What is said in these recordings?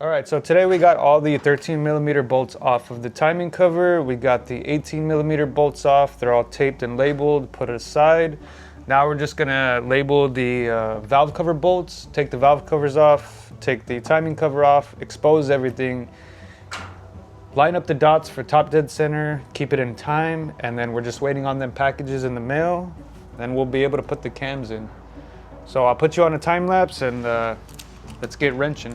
All right, so today we got all the 13mm bolts off of the timing cover. We got the 18mm bolts off. They're all taped and labeled, put it aside. Now we're just gonna label the valve cover bolts, take the valve covers off, take the timing cover off, expose everything, line up the dots for top dead center, keep it in time, and then we're just waiting on them packages in the mail. Then we'll be able to put the cams in. So I'll put you on a time lapse and let's get wrenching.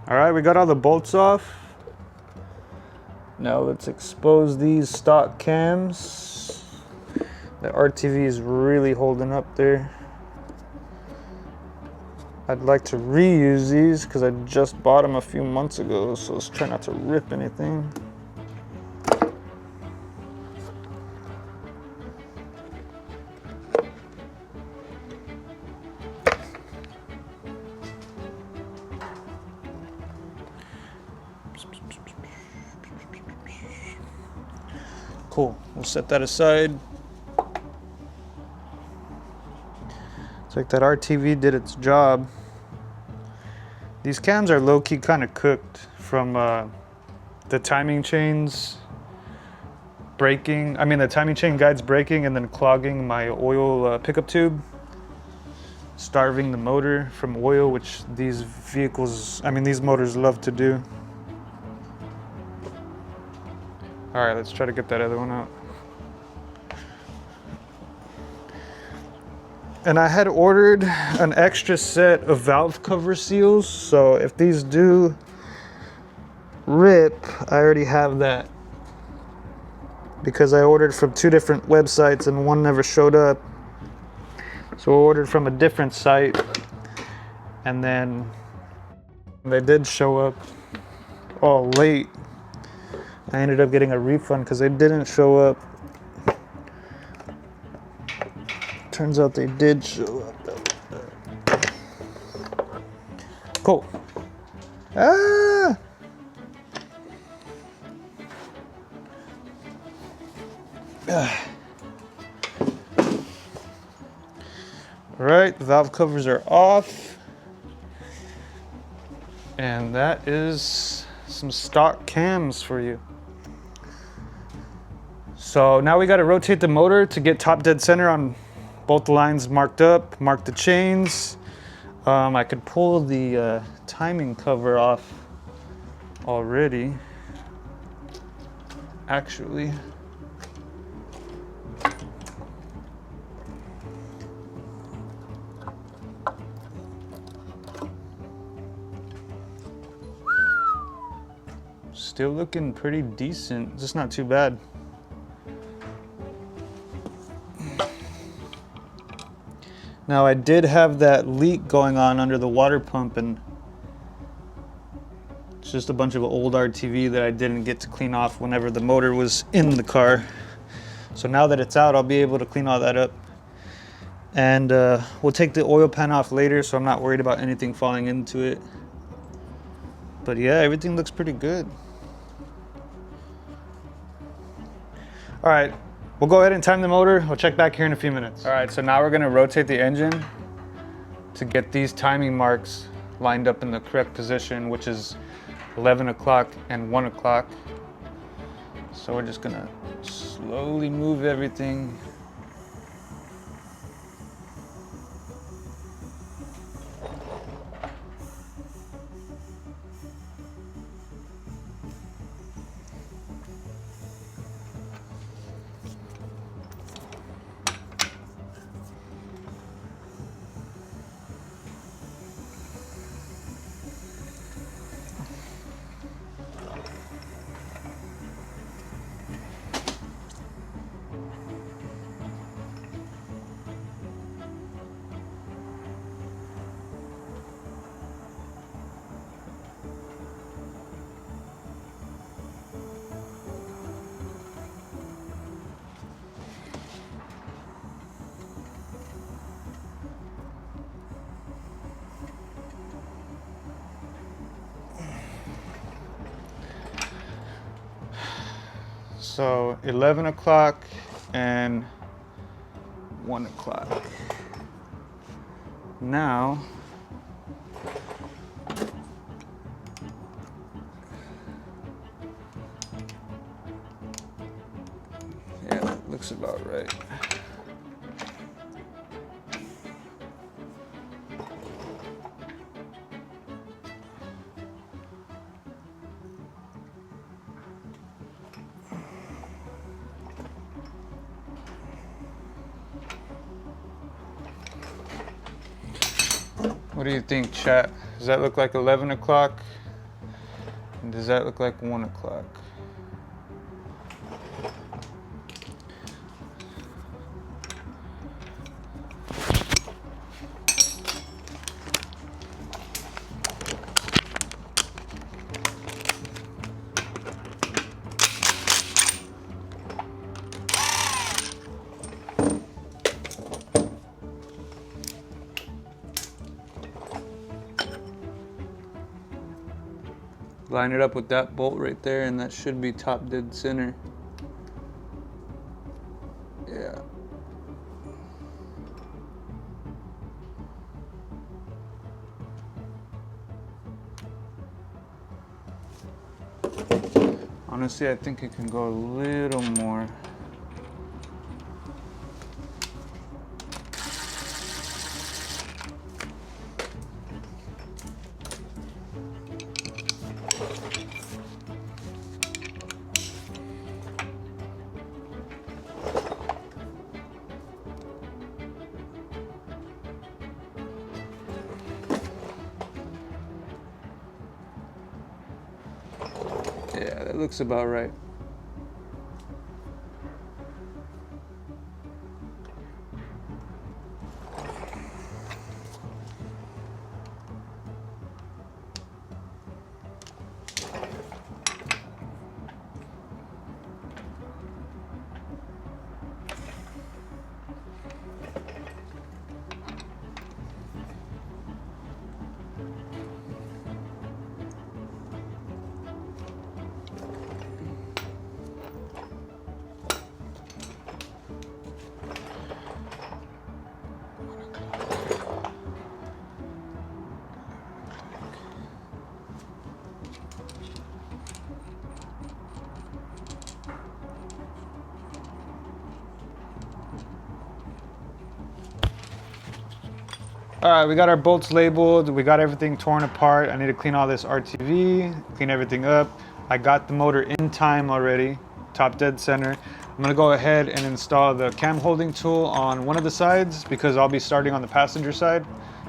All right, we got all the bolts off. Now let's expose these stock cams. The RTV is really holding up there. I'd like to reuse these because I just bought them a few months ago, so let's try not to rip anything. Cool, we'll set that aside. It's like that RTV did its job. These cams are low-key kind of cooked from the timing chains breaking. I mean, the timing chain guides breaking and then clogging my oil pickup tube, starving the motor from oil, which these motors love to do. All right, let's try to get that other one out. And I had ordered an extra set of valve cover seals, so if these do rip, I already have that. Because I ordered from 2 different websites and one never showed up. So I ordered from a different site, and then they did show up all late. I ended up getting a refund because they didn't show up. Turns out they did show up. Cool. Ah! All right, the valve covers are off. And that is some stock cams for you. So now we got to rotate the motor to get top dead center on both the lines marked up, mark the chains. I could pull the timing cover off already, actually. Still looking pretty decent, just not too bad. Now I did have that leak going on under the water pump, and it's just a bunch of old RTV that I didn't get to clean off whenever the motor was in the car. So now that it's out, I'll be able to clean all that up. And we'll take the oil pan off later, so I'm not worried about anything falling into it. But yeah, everything looks pretty good. All right. We'll go ahead and time the motor. We'll check back here in a few minutes. All right, so now we're gonna rotate the engine to get these timing marks lined up in the correct position, which is 11 o'clock and 1 o'clock. So we're just gonna slowly move everything. So 11 o'clock and 1 o'clock. Now, yeah, that looks about right. What do you think, chat? Does that look like 11 o'clock? And does that look like 1 o'clock? Line it up with that bolt right there, and that should be top dead center. Yeah. Honestly, I think it can go a little more. Yeah, that looks about right. All right, we got our bolts labeled. We got everything torn apart. I need to clean all this RTV, clean everything up. I got the motor in time already, top dead center. I'm gonna go ahead and install the cam holding tool on one of the sides because I'll be starting on the passenger side.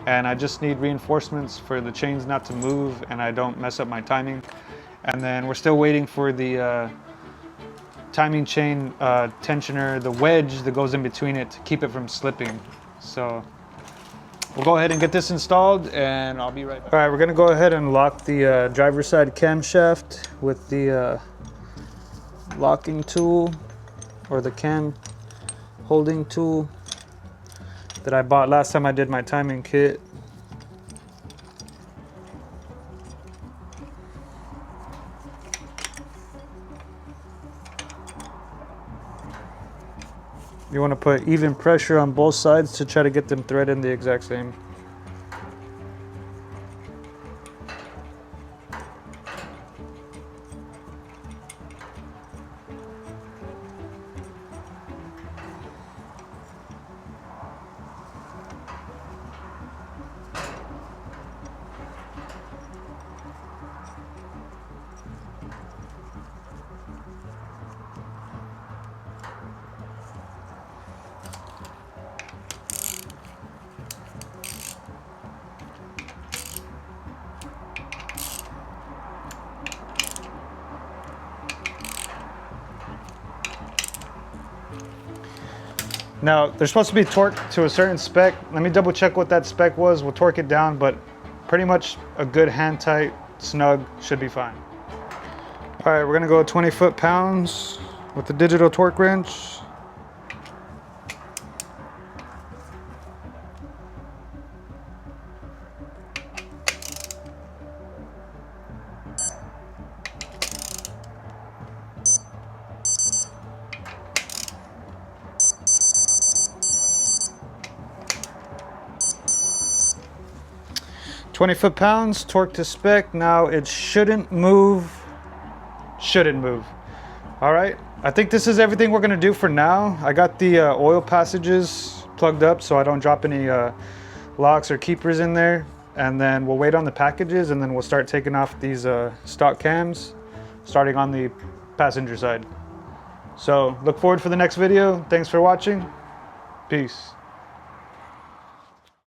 And I just need reinforcements for the chains not to move and I don't mess up my timing. And then we're still waiting for the timing chain tensioner, the wedge that goes in between it to keep it from slipping. So we'll go ahead and get this installed and I'll be right back. All right, we're gonna go ahead and lock the driver's side camshaft with the locking tool or the cam holding tool that I bought last time I did my timing kit. You want to put even pressure on both sides to try to get them threaded the exact same. Now, they're supposed to be torqued to a certain spec. Let me double check what that spec was. We'll torque it down, but pretty much a good hand tight, snug should be fine. All right, we're gonna go 20 foot-pounds with the digital torque wrench. 20 foot-pounds, torque to spec. Now it shouldn't move. Shouldn't move. All right, I think this is everything we're gonna do for now. I got the oil passages plugged up so I don't drop any locks or keepers in there. And then we'll wait on the packages, and then we'll start taking off these stock cams, starting on the passenger side. So look forward for the next video. Thanks for watching. Peace.